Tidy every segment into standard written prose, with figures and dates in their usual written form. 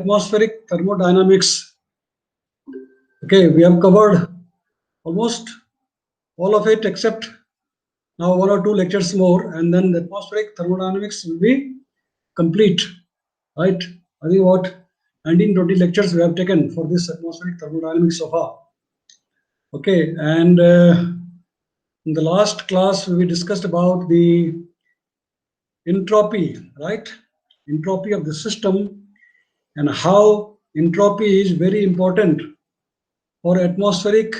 Atmospheric thermodynamics. Okay, we have covered almost all of it except now one or two lectures more, and then the atmospheric thermodynamics will be complete, right? I think what 19-20 lectures we have taken for this atmospheric thermodynamics so far. Okay, and in the last class we discussed about the entropy, right? Entropy of the system and how entropy is very important for atmospheric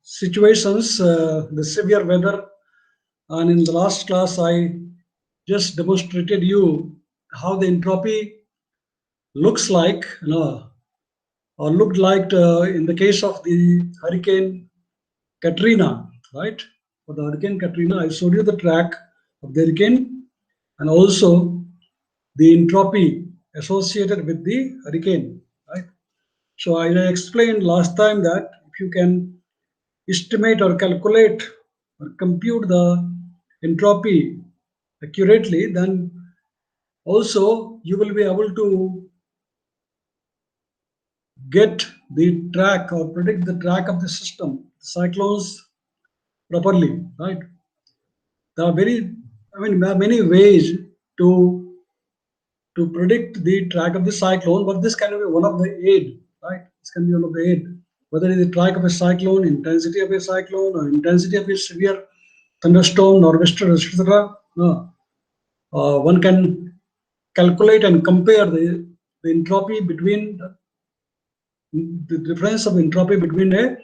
situations, the severe weather. And in the last class, I just demonstrated you how the entropy looks like, or looked like in the case of the Hurricane Katrina, right? For the Hurricane Katrina, I showed you the track of the hurricane and also the entropy associated with the hurricane, right? So I explained last time that if you can estimate or calculate or compute the entropy accurately, then also you will be able to get the track or predict the track of the system, cyclones properly, right? There are there are many ways to predict the track of the cyclone, but this can be one of the aid, right? This can be one of the aid. Whether it is the track of a cyclone, intensity of a cyclone, or intensity of a severe thunderstorm, nor'wester, etc. One can calculate and compare the entropy between the difference of entropy between a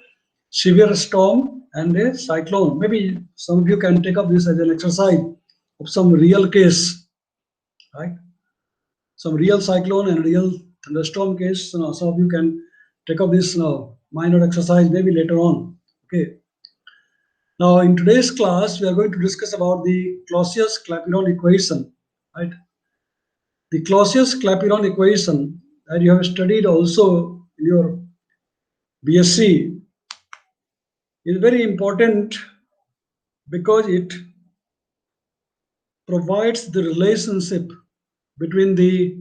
severe storm and a cyclone. Maybe some of you can take up this as an exercise of some real case, right? Some real cyclone and real thunderstorm case. Some of you can take up this minor exercise maybe later on. Okay. Now, in today's class, we are going to discuss about the Clausius-Clapeyron equation, right? The Clausius-Clapeyron equation that you have studied also in your BSc is very important because it provides the relationship between the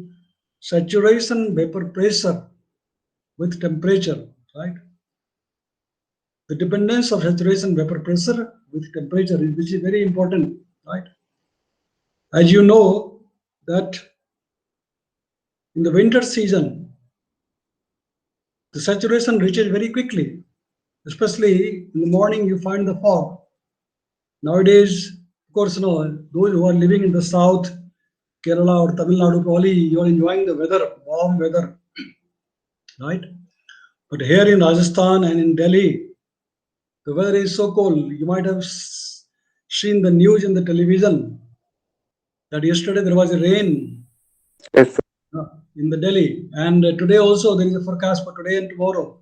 saturation vapor pressure with temperature, right? The dependence of saturation vapor pressure with temperature, which is very important, right? As you know that in the winter season, the saturation reaches very quickly, especially in the morning you find the fog. Nowadays, of course, those who are living in the south, Kerala or Tamil Nadu, probably you are enjoying the weather, warm weather, right? But here in Rajasthan and in Delhi, the weather is so cold. You might have seen the news in the television that yesterday there was a rain Yes, sir. in the Delhi, and today also there is a forecast for today and tomorrow.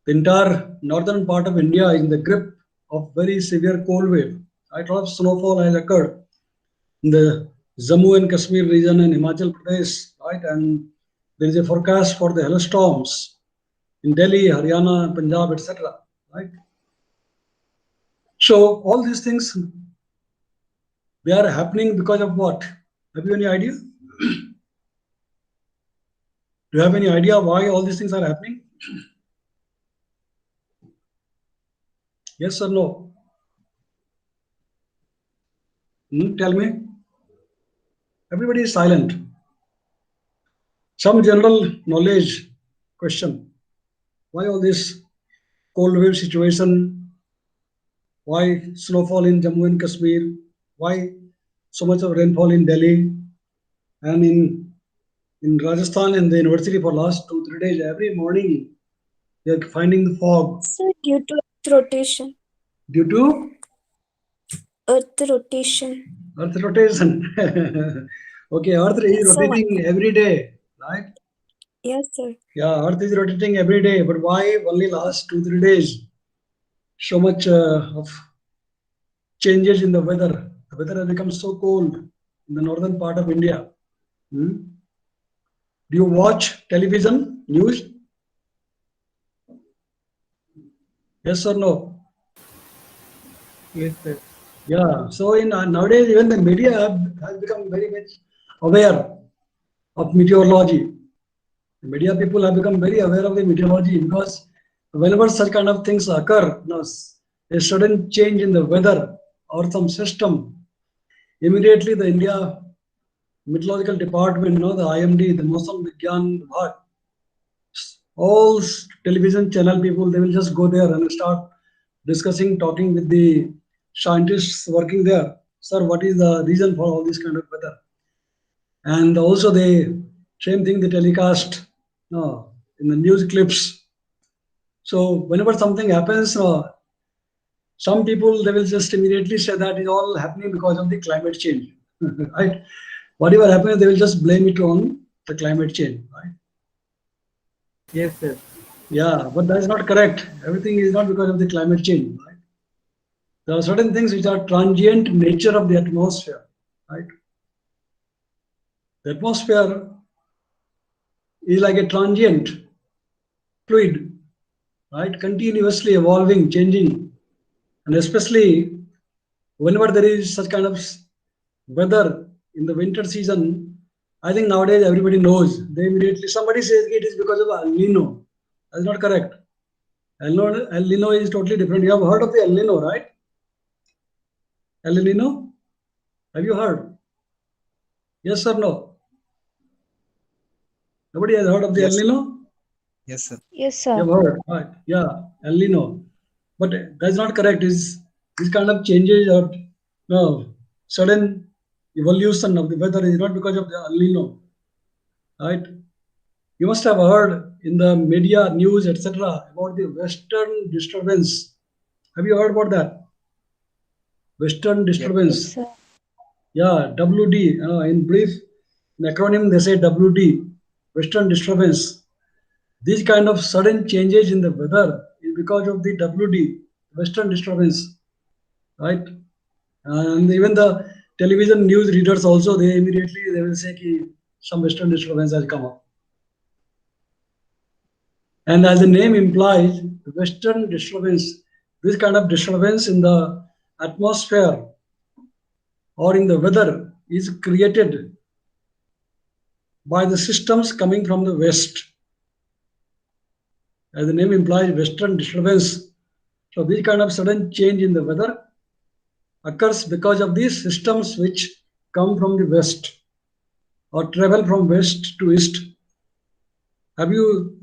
The entire northern part of India is in the grip of very severe cold wave. A lot of snowfall has occurred in the Jammu and Kashmir region and Himachal Pradesh, right? And there is a forecast for the hailstorms in Delhi, Haryana, Punjab, etc. Right? So all these things, they are happening because of what? Have you any idea? Do you have any idea why all these things are happening? Yes or no? Tell me. Everybody is silent. Some general knowledge question. Why all this cold wave situation? Why snowfall in Jammu and Kashmir? Why so much of rainfall in Delhi and in Rajasthan and the university for last 2-3 days? Every morning they are finding the fog. Sir, due to Earth rotation. Due to Earth rotation. Earth rotation. Okay, Earth is Yes, sir. rotating every day, right? Yes, sir. Yeah, Earth is rotating every day, but why only last 2-3 days? So much of changes in the weather. The weather has become so cold in the northern part of India. Do you watch television news? Yes or no? Yes, sir. Yeah. So in nowadays, even the media has become very much aware of meteorology. The media people have become very aware of the meteorology because whenever such kind of things occur, a sudden change in the weather or some system, immediately the India Meteorological Department, the IMD, the Mosam Vigyan Vibhag, all television channel people, they will just go there and start discussing, talking with the scientists working there. Sir, what is the reason for all this kind of weather? And also the same thing they telecast in the news clips. So whenever something happens, some people they will just immediately say that it's all happening because of the climate change, right? Whatever happens, they will just blame it on the climate change, right? Yes, sir. Yeah, but that is not correct. Everything is not because of the climate change, right? There are certain things which are transient nature of the atmosphere, right? The atmosphere is like a transient fluid, right? Continuously evolving, changing, and especially whenever there is such kind of weather in the winter season, I think nowadays everybody knows. They immediately somebody says it is because of El Nino. That's not correct. El Nino is totally different. You have heard of the El Nino, right? El Nino? Have you heard? Yes or no? Nobody has heard of the El Yes, Nino? yes, sir. Yes, You sir. have heard, right? Yeah, El Nino. But that's not correct. Is this kind of changes or no sudden evolution of the weather is not because of the El Nino, right? You must have heard in the media, news, etc., about the Western disturbance. Have you heard about that? Western Yes, Yes, disturbance. sir. Yeah, WD. In brief, in acronym, they say WD, Western disturbance. These kind of sudden changes in the weather is because of the WD, Western disturbance, right? And even the television news readers also, they immediately they will say ki some Western disturbance has come up. And as the name implies, Western disturbance, this kind of disturbance in the atmosphere or in the weather is created by the systems coming from the West. As the name implies, Western disturbance. So this kind of sudden change in the weather occurs because of these systems which come from the West or travel from West to East. Have you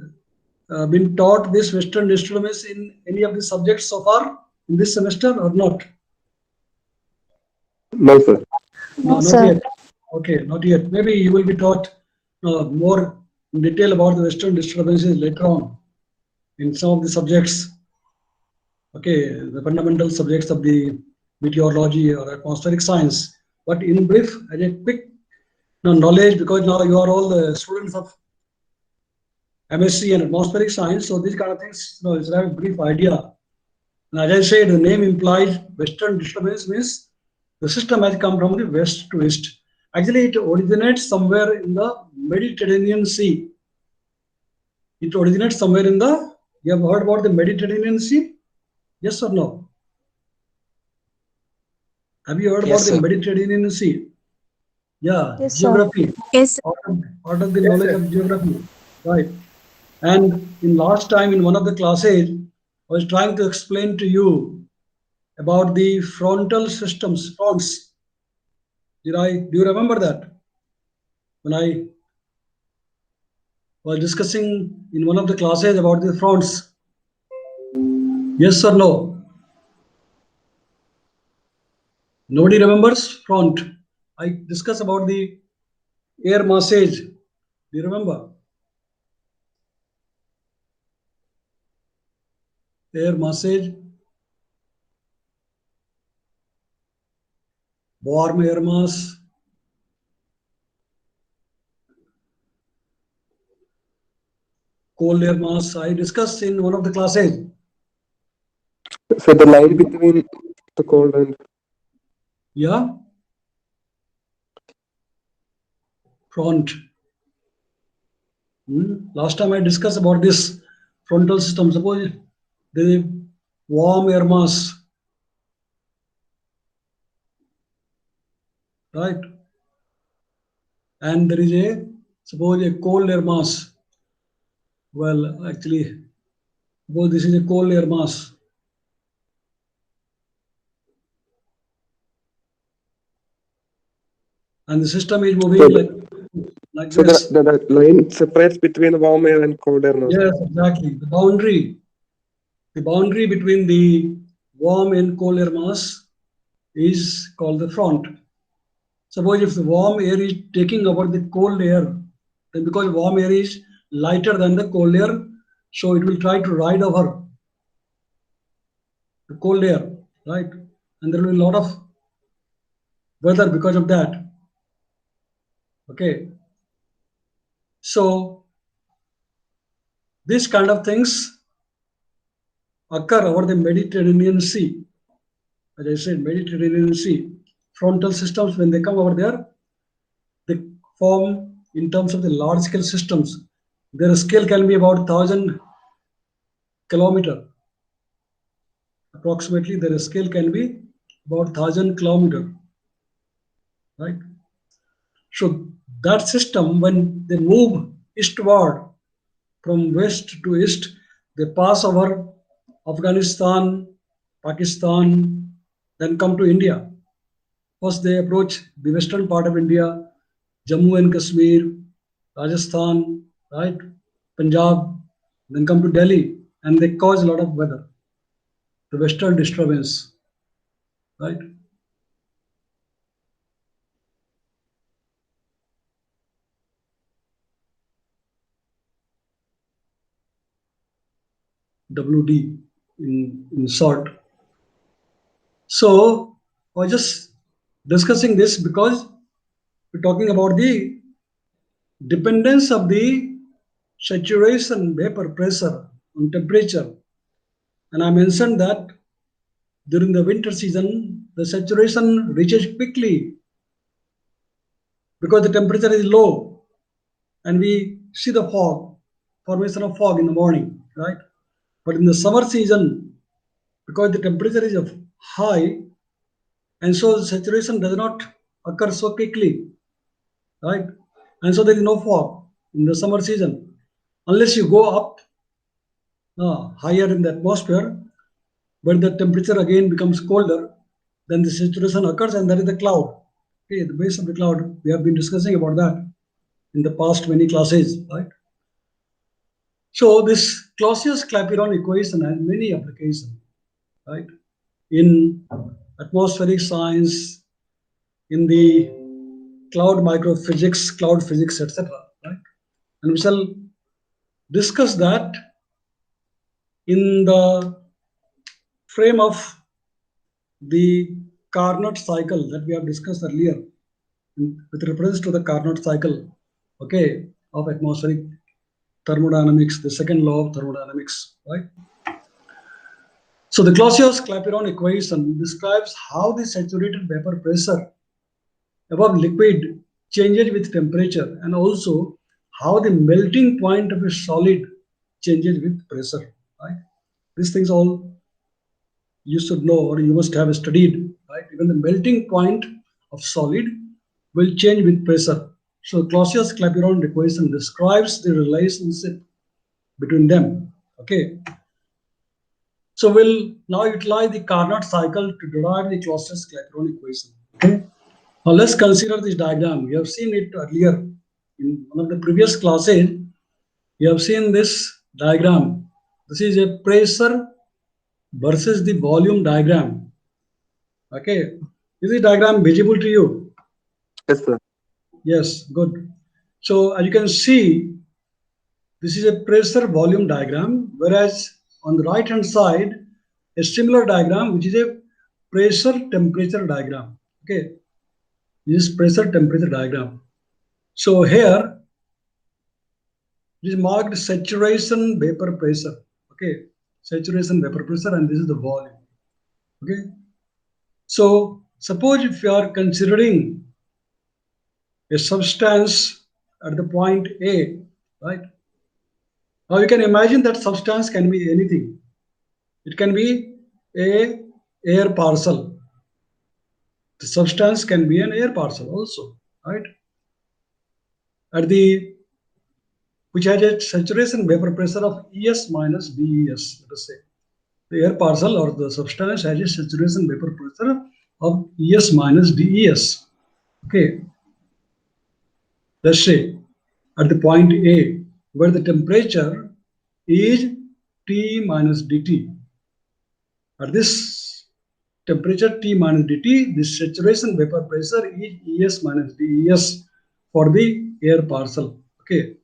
been taught this Western disturbance in any of the subjects so far in this semester or not? No, sir. No, No, not sir. yet. Okay, not yet. Maybe you will be taught more in detail about the Western disturbances later on in some of the subjects. Okay, the fundamental subjects of the meteorology or atmospheric science. But in brief, as a quick knowledge, because now you are all the students of MSc and atmospheric science, so these kind of things, you have a brief idea. And as I said, the name implies Western disturbance means the system has come from the west to east. Actually, it originates somewhere in the Mediterranean Sea. It originates somewhere in the, you have heard about the Mediterranean Sea? Yes or no? Have you heard about Yes, the sir. Mediterranean Sea? Yeah, Yes, sir. geography, Yes, part of the Yes, knowledge sir. of geography, right? And in last time in one of the classes, I was trying to explain to you about the frontal systems, fronts. Do you remember that? When I was discussing in one of the classes about the fronts. Yes or no? Nobody remembers front. I discussed about the air massage. Do you remember? Air massage, warm air mass, cold air mass. I discussed in one of the classes. So the line between the cold and Yeah, front. Last time I discussed about this frontal system. Suppose there is warm air mass, right? And there is a Suppose a cold air mass. Well, actually, suppose this is a cold air mass. And the system is moving So, like so this. the line separates between warm air and cold air mass. Yes, exactly. The boundary between the warm and cold air mass is called the front. Suppose if the warm air is taking over the cold air, then because warm air is lighter than the cold air, so it will try to ride over the cold air, right? And there will be a lot of weather because of that. Okay. So these kind of things occur over the Mediterranean Sea. As I said, Mediterranean Sea. Frontal systems, when they come over there, they form in terms of the large scale systems. Their scale can be about 1,000 kilometer. Approximately, their scale can be about 1,000 kilometer, right? So that system, when they move eastward from west to east, they pass over Afghanistan, Pakistan, then come to India. First, they approach the western part of India, Jammu and Kashmir, Rajasthan, right, Punjab, then come to Delhi, and they cause a lot of weather, the western disturbance, right? WD in short. So I was just discussing this because we're talking about the dependence of the saturation vapor pressure on temperature. And I mentioned that during the winter season, the saturation reaches quickly because the temperature is low and we see the fog, formation of fog in the morning, right? But in the summer season, because the temperature is high, and so the saturation does not occur so quickly, right? And so there is no fog in the summer season unless you go up higher in the atmosphere, but the temperature again becomes colder, then the saturation occurs, and that is the cloud. Okay, the base of the cloud. We have been discussing about that in the past many classes, right? So this Clausius-Clapeyron equation has many applications, right? In atmospheric science, in the cloud microphysics, cloud physics, etc. Right? And we shall discuss that in the frame of the Carnot cycle that we have discussed earlier, with reference to the Carnot cycle, okay, of atmospheric thermodynamics, the second law of thermodynamics, right? So the Clausius-Clapeyron equation describes how the saturated vapor pressure above liquid changes with temperature, and also how the melting point of a solid changes with pressure, right? These things all you should know or you must have studied, right? Even the melting point of solid will change with pressure. So Clausius-Clapeyron equation describes the relationship between them, okay? So we'll now utilize the Carnot cycle to derive the Clausius-Clapeyron equation, okay? Now let's consider this diagram. We have seen it earlier in one of the previous classes. You have seen this diagram. This is a pressure versus the volume diagram. Okay. Is the diagram visible to you? Yes, sir. Yes, good. So as you can see, this is a pressure volume diagram, whereas on the right hand side, a similar diagram, which is a pressure temperature diagram. Okay. This is pressure temperature diagram. So here it is marked saturation vapor pressure. Okay, saturation vapor pressure, and this is the volume. Okay, so suppose if you are considering a substance at the point A, right? Now you can imagine that substance can be anything. It can be a air parcel. The substance can be an air parcel also, right? at the which has a saturation vapor pressure of ES minus DES. Let us say the air parcel or the substance has a saturation vapor pressure of ES minus DES. Okay. Let's say at the point A, where the temperature is T minus dT. At this temperature T minus dT, the saturation vapor pressure is ES minus DES for the air parcel. Okay.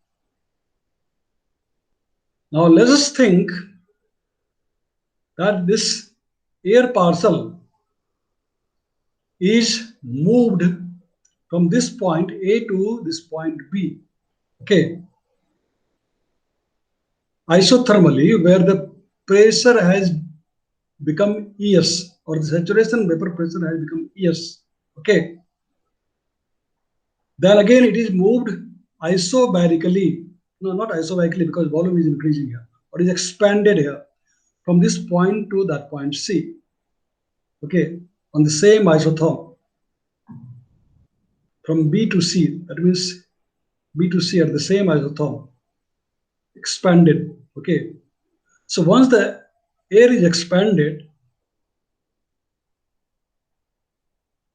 Now let us think that this air parcel is moved from this point A to this point B. Okay. Isothermally, where the pressure has become ES, or the saturation vapor pressure has become ES. Okay. Then again it is moved isobarically. No, not isobarically, because volume is increasing here, or is expanded here from this point to that point C. Okay, on the same isotherm from B to C. That means B to C at the same isotherm, expanded. Okay, so once the air is expanded,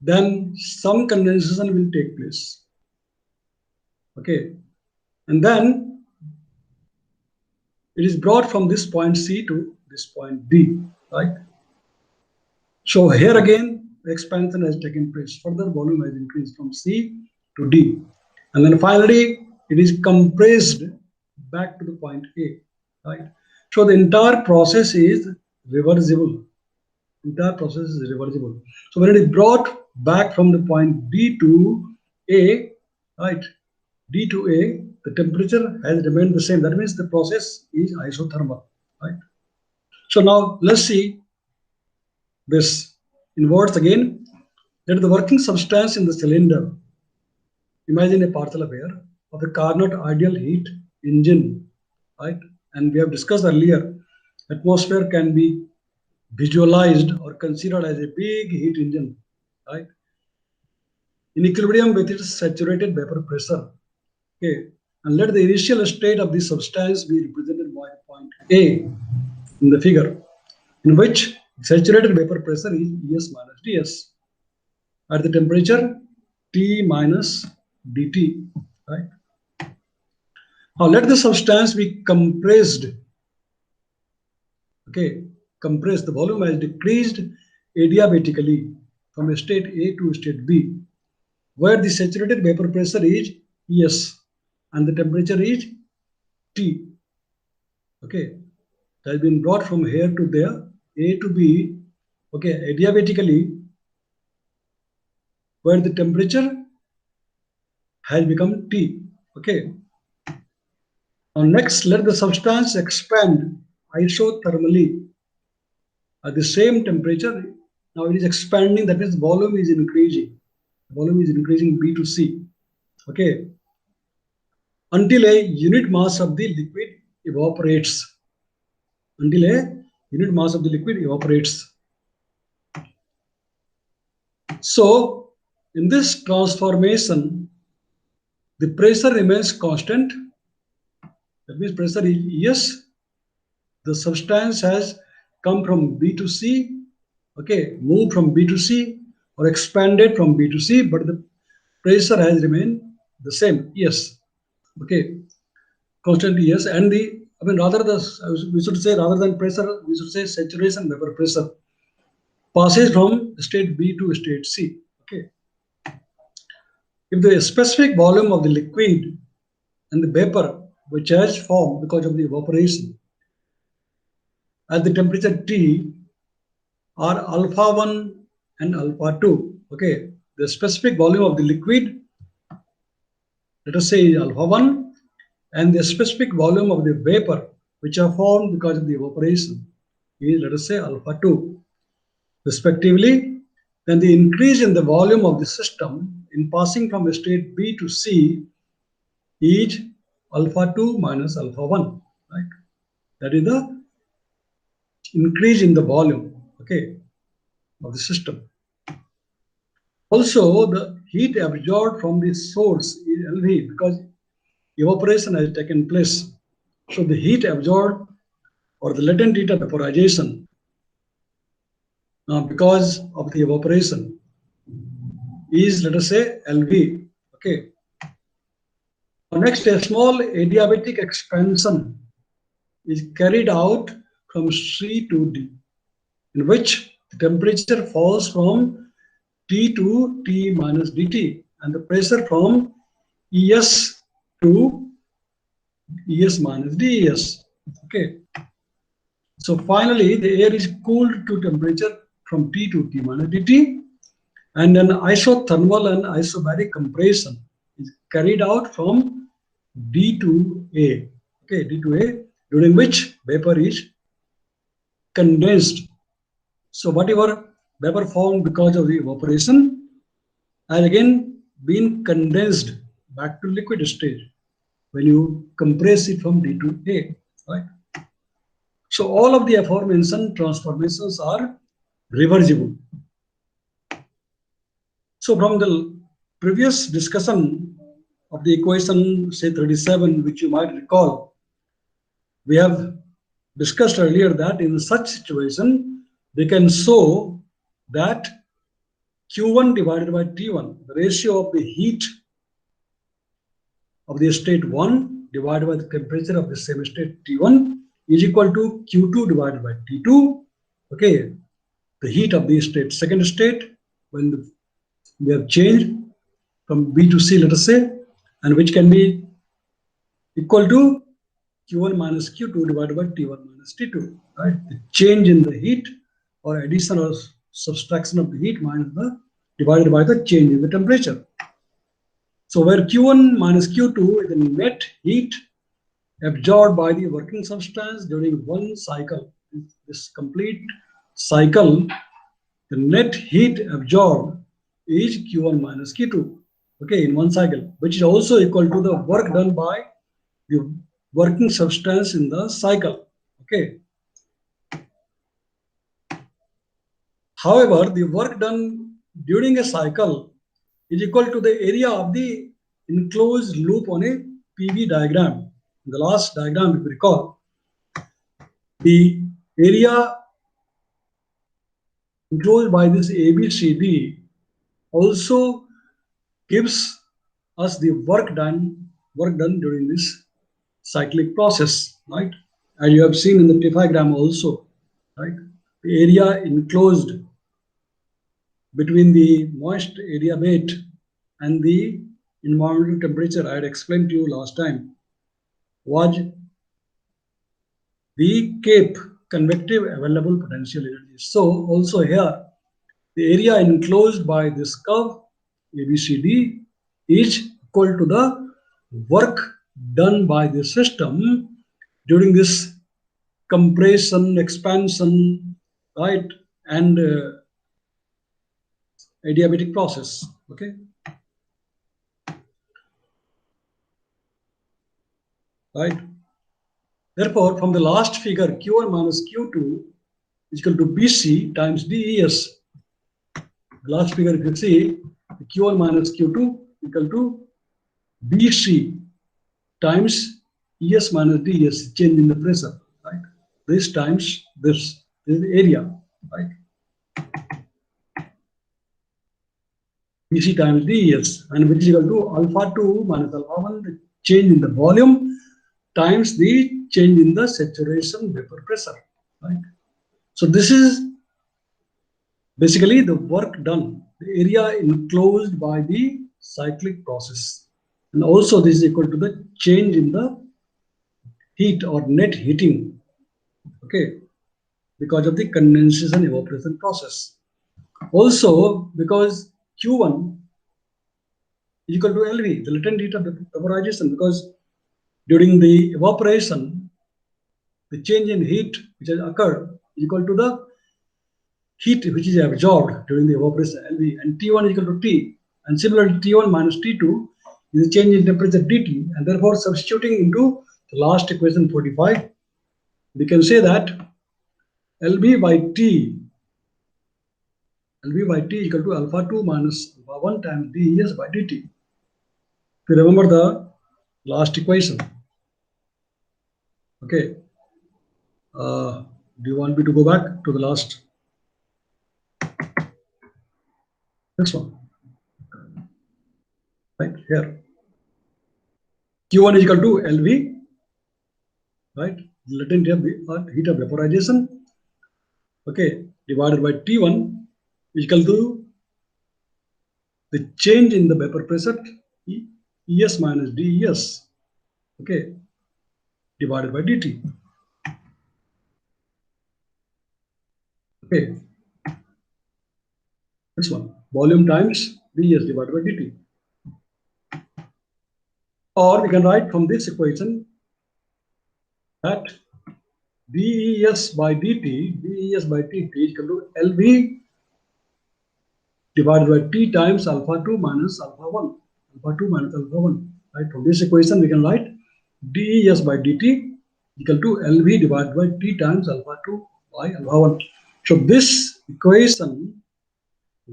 then some condensation will take place. Okay, and then it is brought from this point C to this point D, right? So here again, the expansion has taken place. Further volume has increased from C to D. And then finally, it is compressed back to the point A, right? So the entire process is reversible. Entire process is reversible. So when it is brought back from the point D to A, right? D to A, the temperature has remained the same. That means the process is isothermal, right? So now let's see this in words again. Let the working substance in the cylinder. Imagine a parcel of air of a Carnot ideal heat engine, right? And we have discussed earlier, atmosphere can be visualized or considered as a big heat engine, right? In equilibrium with its saturated vapor pressure. Okay, and let the initial state of the substance be represented by point A in the figure, in which saturated vapor pressure is ES minus DS at the temperature T minus dT, right? Now let the substance be compressed. Okay, compressed. The volume has decreased adiabatically from state A to state B, where the saturated vapor pressure is ES and the temperature is T. Okay, it has been brought from here to there, A to B. Okay, adiabatically, where the temperature has become T. Okay. Now next, let the substance expand isothermally at the same temperature. Now it is expanding, that means volume is increasing. Volume is increasing B to C. Okay. Until a unit mass of the liquid evaporates. Until a unit mass of the liquid evaporates. So in this transformation, the pressure remains constant. That means pressure is ES. The substance has come from B to C, okay, moved from B to C or expanded from B to C, but the pressure has remained the same, ES, okay, constant ES. And the, I mean, we should say rather than pressure, we should say saturation vapor pressure passes from state B to state C, okay. If the specific volume of the liquid and the vapor which has formed because of the evaporation at the temperature T are alpha 1 and alpha 2. Okay, the specific volume of the liquid, let us say, is alpha 1, and the specific volume of the vapor which are formed because of the evaporation is, let us say, alpha 2, respectively. Then the increase in the volume of the system in passing from state B to C is alpha 2 minus alpha 1, right? That is the increase in the volume, okay, of the system. Also, the heat absorbed from the source is LV, because evaporation has taken place. So the heat absorbed or the latent heat of vaporization because of the evaporation is, let us say, LV. Okay. Next, a small adiabatic expansion is carried out from C to D, in which the temperature falls from T to T minus dt, and the pressure from ES to ES minus DES. Okay. So finally, the air is cooled to temperature from T to T minus dt, and an isothermal and isobaric compression is carried out from D to A. Okay, D to A, during which vapor is condensed. So whatever vapor formed because of the evaporation has again been condensed back to liquid stage when you compress it from D to A, right? So all of the aforementioned transformations are reversible. So from the previous discussion of the equation, say 37, which you might recall, we have discussed earlier that in such situation, we can show that Q1 divided by T1, the ratio of the heat of the state 1 divided by the temperature of the same state T1 is equal to Q2 divided by T2. Okay, the heat of the state second state when we have changed from B to C, let us say, and which can be equal to Q1 minus Q2 divided by T1 minus T2, right? The change in the heat or addition or subtraction of the heat minus the divided by the change in the temperature. So where Q1 minus Q2 is the net heat absorbed by the working substance during one cycle. This complete cycle, the net heat absorbed is Q1 minus Q2, okay, in one cycle, which is also equal to the work done by the working substance in the cycle, okay. However, the work done during a cycle is equal to the area of the enclosed loop on a PV diagram. In the last diagram, if you recall, the area enclosed by this ABCD also gives us the work done during this cyclic process, right? And you have seen in the diagram also, right? The area enclosed between the moist adiabate and the environmental temperature I had explained to you last time was the Cape convective available potential energy. So also here, the area enclosed by this curve ABCD is equal to the work done by the system during this compression, expansion, right, and adiabatic process. Okay, right. Therefore, from the last figure, Q1 minus Q2 is equal to BC times DES. The last figure, if you see, Q1 minus Q2 equal to BC times ES minus DES, change in the pressure, right? This times this is the area, right? BC times DES, and which is equal to alpha 2 minus alpha 1, the change in the volume times the change in the saturation vapor pressure, right? So this is basically the work done, the area enclosed by the cyclic process. And also this is equal to the change in the heat or net heating, okay, because of the condensation evaporation process. Also because Q1 is equal to LV, the latent heat of the vaporization, because during the evaporation, the change in heat which has occurred is equal to the heat which is absorbed during the evaporation LV, and T1 is equal to T, and similarly T1 minus T2 is the change in temperature dt, and therefore substituting into the last equation 45, we can say that LV by T is equal to alpha 2 minus alpha 1 times dEs by dt. If you remember the last equation. Okay. Do you want me to go back to the last? This one. Right here. Q1 is equal to LV, right? Latent heat of vaporization. Okay, divided by T1 is equal to the change in the vapor pressure, ES minus DES. Okay, divided by dt. Okay, this one, volume times dEs divided by dt. Or we can write from this equation that dEs by dt is equal to LV divided by T times alpha 2 minus alpha 1. Alpha 2 minus alpha 1. Right? From this equation, we can write dEs by dt equal to LV divided by T times alpha 2 by alpha 1. So this equation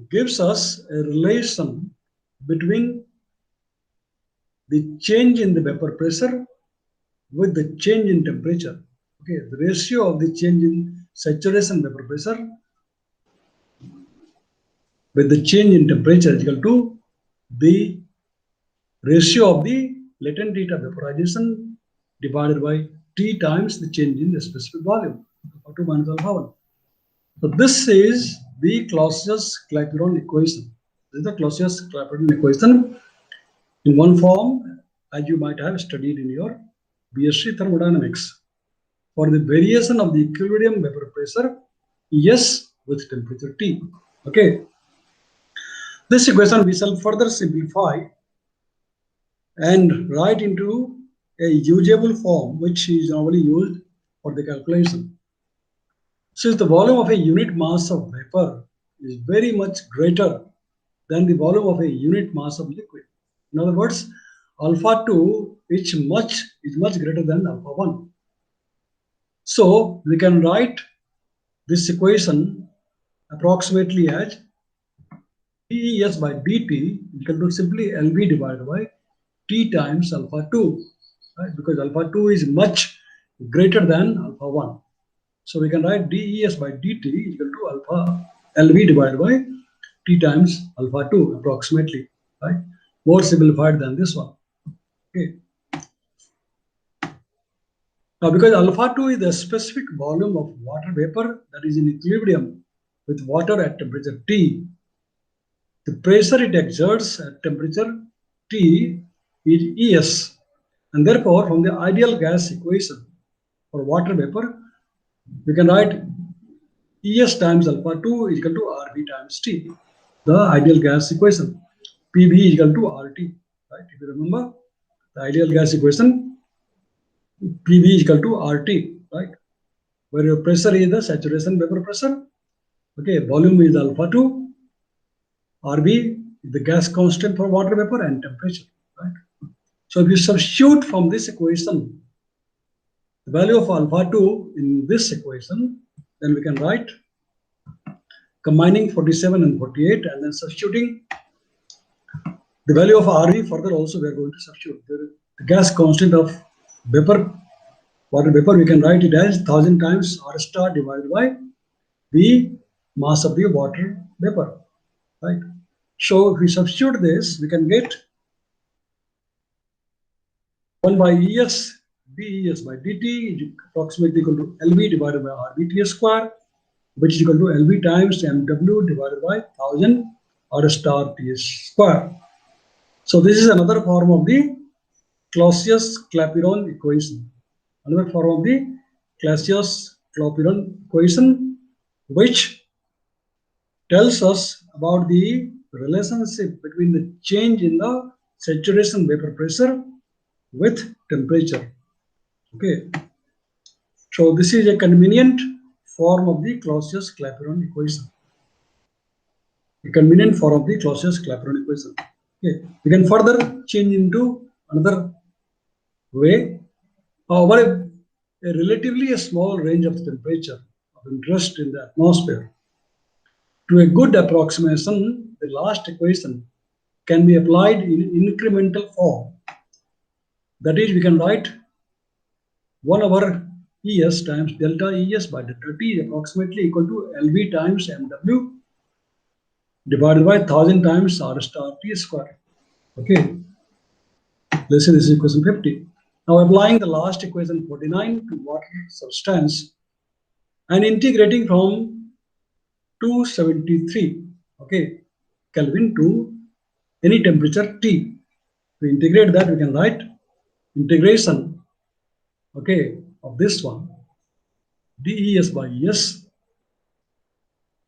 gives us a relation between the change in the vapor pressure with the change in temperature. Okay, the ratio of the change in saturation vapor pressure with the change in temperature is equal to the ratio of the latent heat of vaporization divided by T times the change in the specific volume, alpha 2 minus alpha 1. So this is the Clausius-Clapeyron equation. This is the Clausius-Clapeyron equation in one form, as you might have studied in your BSc thermodynamics. For the variation of the equilibrium vapor pressure, S with temperature T. Okay. This equation we shall further simplify and write into a usable form which is normally used for the calculation. Since the volume of a unit mass of vapor is very much greater than the volume of a unit mass of liquid. In other words, alpha 2 is much greater than alpha 1. So we can write this equation approximately as dEs by dt equal to simply LV divided by T times alpha 2, right? Because alpha 2 is much greater than alpha 1. So we can write dEs by dt equal to alpha LV divided by T times alpha 2 approximately, right? More simplified than this one. Okay. Now, because alpha 2 is the specific volume of water vapor that is in equilibrium with water at temperature T, the pressure it exerts at temperature T is ES. And therefore, from the ideal gas equation for water vapor, we can write ES times alpha 2 is equal to RV times T, the ideal gas equation. PV is equal to RT, right? If you remember the ideal gas equation, PV is equal to RT, right? Where your pressure is the saturation vapor pressure. Okay, volume is alpha 2, RV is the gas constant for water vapor, and temperature, right? So if you substitute from this equation the value of alpha 2 in this equation, then we can write combining 47 and 48 and then substituting the value of RV. Further also we are going to substitute the gas constant of vapor, water vapor. We can write it as 1000 times R star divided by the mass of the water vapor, right? So if we substitute this, we can get 1 by ES dEs by dt is approximately equal to LV divided by RVT square, which is equal to LV times MW divided by 1000 R star T square. So this is another form of the Clausius-Clapeyron equation. Another form of the Clausius-Clapeyron equation, which tells us about the relationship between the change in the saturation vapor pressure with temperature. Okay. So this is a convenient form of the Clausius-Clapeyron equation. A convenient form of the Clausius-Clapeyron equation. Okay. We can further change into another way. Over a relatively small range of temperature of interest in the atmosphere, to a good approximation, the last equation can be applied in incremental form That is, we can write 1 over ES times delta ES by delta T is approximately equal to LV times MW divided by 1000 times R star T square. Okay, let's say this is equation 50. Now applying the last equation 49 to water substance and integrating from 273, okay, Kelvin to any temperature T. To integrate that, we can write integration, okay, of this one, DES by ES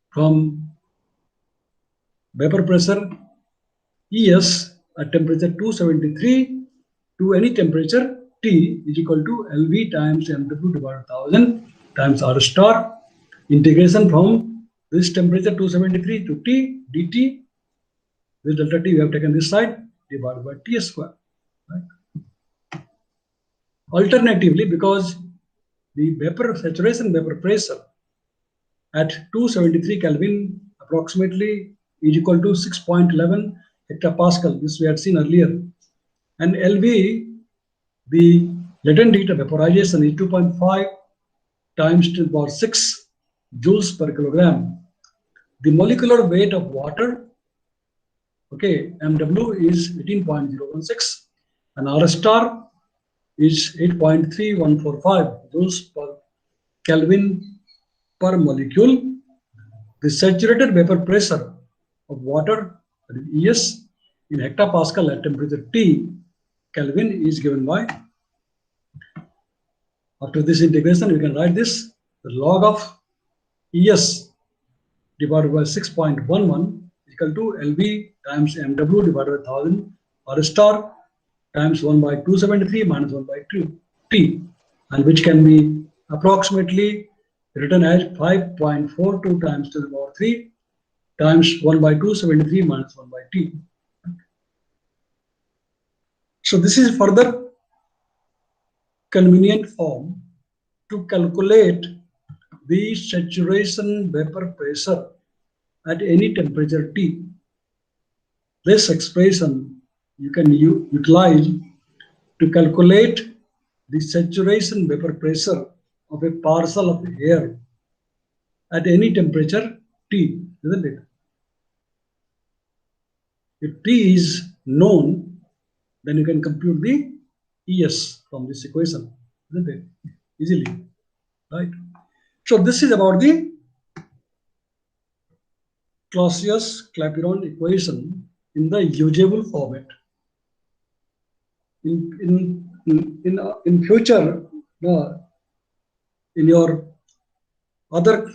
from vapor pressure ES at temperature 273 to any temperature T is equal to LV times MW divided by 1000 times R star. Integration from this temperature 273 to T dt. This delta T we have taken this side divided by T square. Right? Alternatively, because the saturation vapor pressure at 273 Kelvin approximately is equal to 6.11 hectopascal. This we had seen earlier. And LV, the latent heat of vaporization is 2.5 times 10 to the power 6 joules per kilogram. The molecular weight of water, okay, MW is 18.016 and R star is 8.3145 joules per Kelvin per molecule. The saturated vapor pressure of water, ES, in hectopascal at temperature T Kelvin is given by, after this integration, we can write this, the log of ES divided by 6.11 is equal to LV times MW divided by 1000 R star times 1 by 273 minus 1 by 2 T, and which can be approximately written as 5.42 times 10 to the power 3 times 1 by 273 minus 1 by T. So this is further convenient form to calculate the saturation vapor pressure at any temperature T. This expression you can utilize to calculate the saturation vapor pressure of a parcel of air at any temperature T, isn't it? If T is known, then you can compute the ES from this equation, isn't it? Easily, right? So this is about the Clausius-Clapeyron equation in the usable format. In future, in your other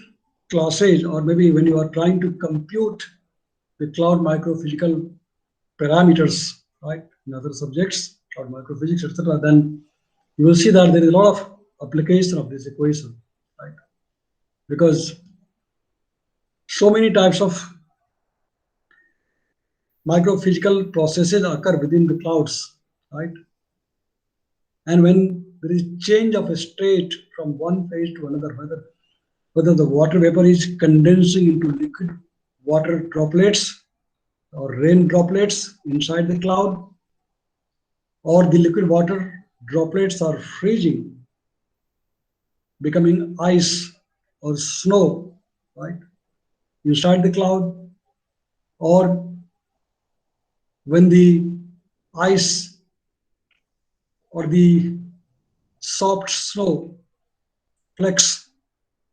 classes, or maybe when you are trying to compute the cloud microphysical parameters, right, in other subjects, cloud microphysics, etc., then you will see that there is a lot of application of this equation, right? Because so many types of microphysical processes occur within the clouds, right? And when there is change of a state from one phase to another, whether the water vapor is condensing into liquid water droplets or rain droplets inside the cloud, or the liquid water droplets are freezing, becoming ice or snow, right, inside the cloud, or when the ice or the soft snow flakes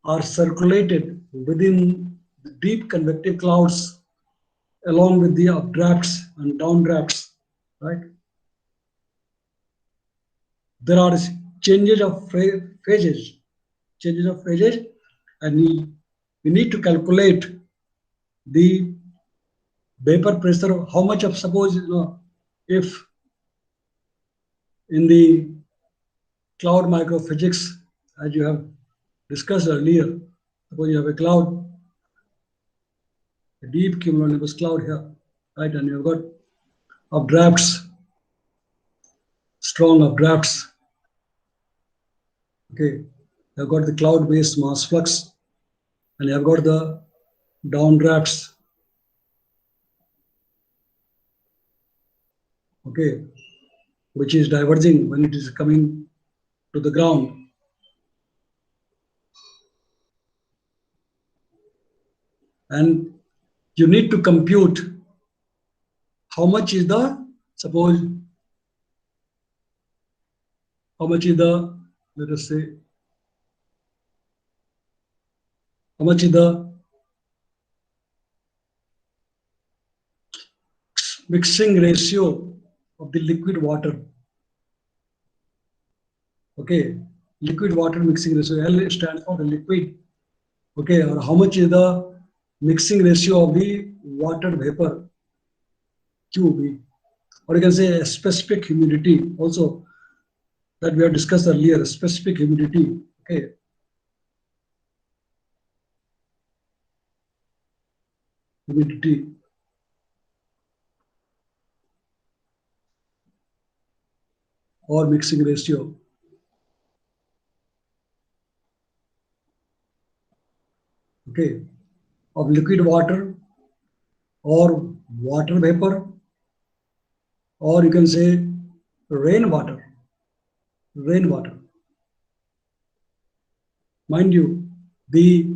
are circulated within the deep convective clouds along with the updrafts and downdrafts, right? There are changes of phases, and we need to calculate the vapor pressure, how much of, suppose, if in the cloud microphysics, as you have discussed earlier, suppose you have a cloud, a deep cumulonimbus cloud here, right, and you've got updrafts, strong updrafts, okay, you've got the cloud-based mass flux, and you've got the downdrafts, okay. which is diverging when it is coming to the ground. And you need to compute how much is the, suppose, how much is the, let us say, how much is the mixing ratio of the liquid water. Okay, liquid water mixing ratio, L stands for the liquid. Okay, or how much is the mixing ratio of the water vapor, QV, or you can say a specific humidity also, that we have discussed earlier, specific humidity. Okay, humidity. Or mixing ratio. Okay, of liquid water or water vapor, or you can say rainwater. Rainwater. Mind you, the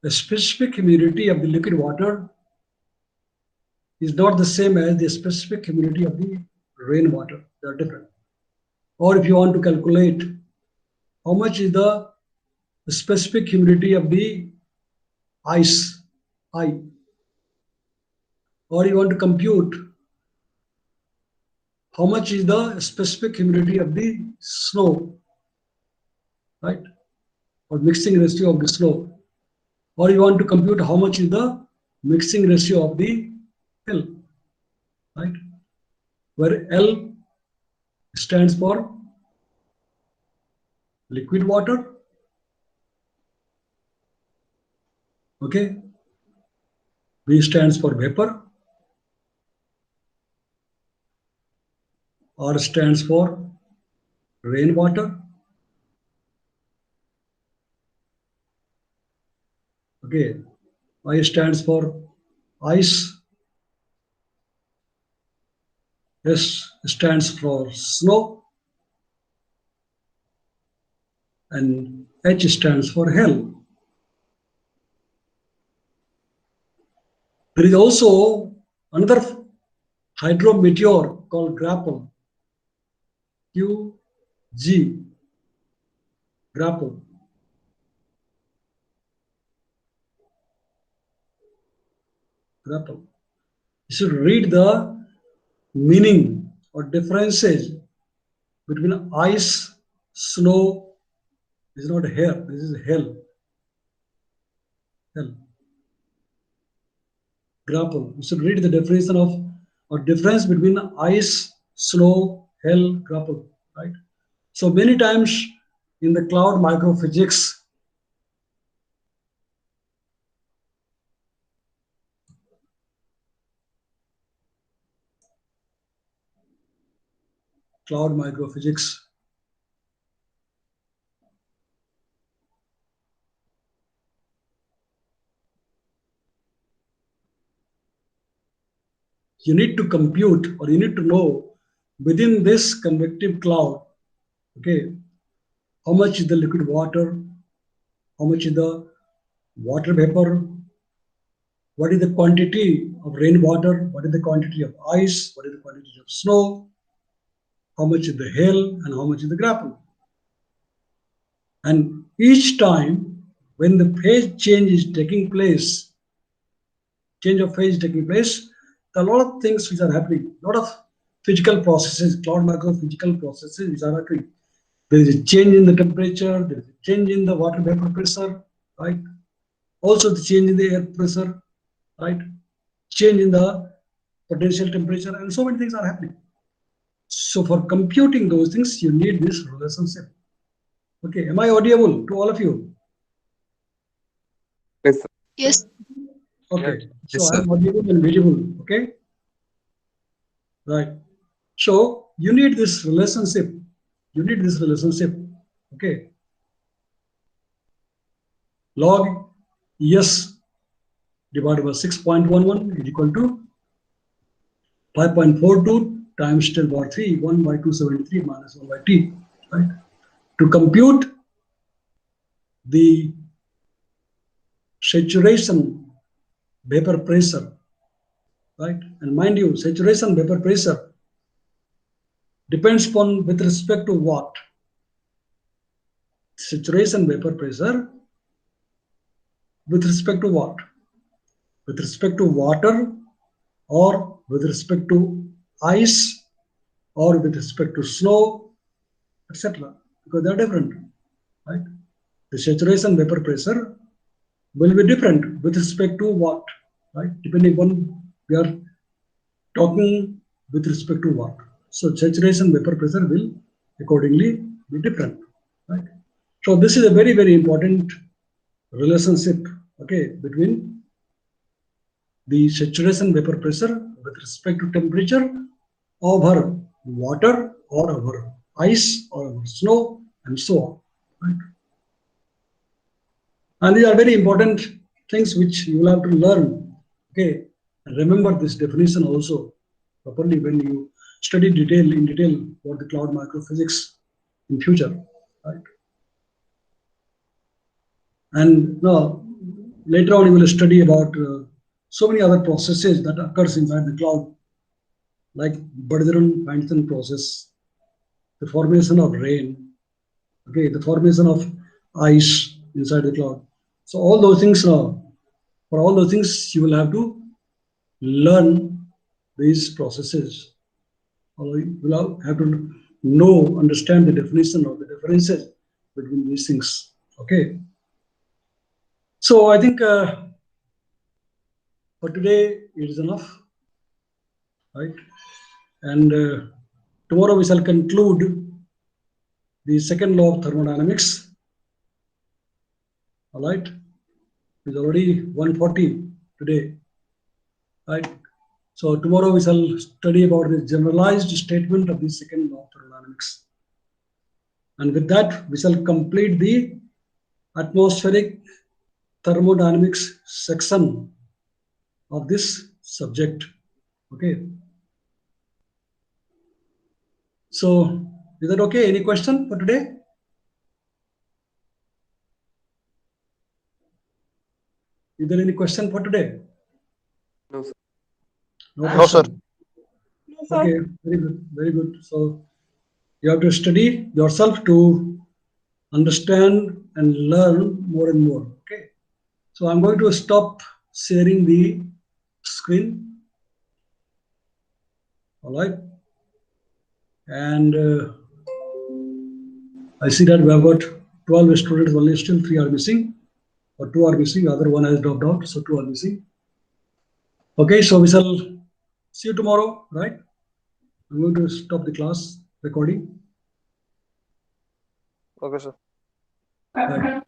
specific humidity of the liquid water is not the same as the specific humidity of the rainwater. They are different. Or if you want to calculate how much is the specific humidity of the ice, I, or you want to compute how much is the specific humidity of the snow, right? Or mixing ratio of the snow, or you want to compute how much is the mixing ratio of the L, right? Where L stands for liquid water, okay? V stands for vapor, R stands for rainwater, okay? I stands for ice, S stands for snow, and H stands for hell. There is also another hydrometeor called grapple, QG, grapple. Grapple. You should read the meaning or differences between ice, snow. This is not hair, this is hell. Hell. Grapple. You should read the definition of or difference between ice, snow, hell, grapple. Right. So many times in the cloud microphysics, you need to compute or you need to know within this convective cloud, okay, how much is the liquid water, how much is the water vapor, what is the quantity of rainwater, what is the quantity of ice, what is the quantity of snow, how much is the hail, and how much is the grapple. And each time when the phase change is taking place, change of phase is taking place, there are a lot of things which are happening, a lot of physical processes, cloud macro physical processes which are occurring. There is a change in the temperature, there is a change in the water vapor pressure, right? Also the change in the air pressure, right? Change in the potential temperature, and so many things are happening. So for computing those things, you need this relationship. Okay, am I audible to all of you? Yes, sir. Yes. Okay, Yes, so sir. I'm audible and visible. Okay, right. So you need this relationship. You need this relationship. Okay. Log S divided by 6.11 is equal to 5.42 times 10 power 3, 1 by 273 minus 1 by t, right? To compute the saturation vapor pressure, right? And mind you, saturation vapor pressure depends upon with respect to what? Saturation vapor pressure with respect to what? With respect to water, or with respect to ice, or with respect to snow, etc. Because they're different, right? The saturation vapor pressure will be different with respect to what, right? Depending on we are talking with respect to what. So saturation vapor pressure will accordingly be different, right? So this is a very, very important relationship, okay, between the saturation vapor pressure with respect to temperature over water or over ice or over snow and so on, right? And these are very important things which you will have to learn, okay? And remember this definition also properly when you study in detail about the cloud microphysics in future, right? And now later on you will study about so many other processes that occurs inside the cloud, like Bardharan-Weinstein process, the formation of rain, okay, the formation of ice inside the cloud. So all those things, for all those things, you will have to learn these processes. Or you will have to know, understand the definition of the differences between these things. Okay. So I think for today it is enough, right? And tomorrow we shall conclude the second law of thermodynamics. All right. It's already 1:40 today, right? So tomorrow we shall study about the generalized statement of the second law of thermodynamics. And with that, we shall complete the atmospheric thermodynamics section of this subject. Okay. So is that okay? Any question for today? Is there any question for today? No, sir. No, sir. question? Okay, very good, very good. So you have to study yourself to understand and learn more and more. Okay. So I'm going to stop sharing the screen. All right. And I see that we have got 12 students only, still 3 are missing, or 2 are missing, other one has dropped out, so 2 are missing. Okay, so we shall see you tomorrow, right? I'm going to stop the class recording. Okay, sir. Right.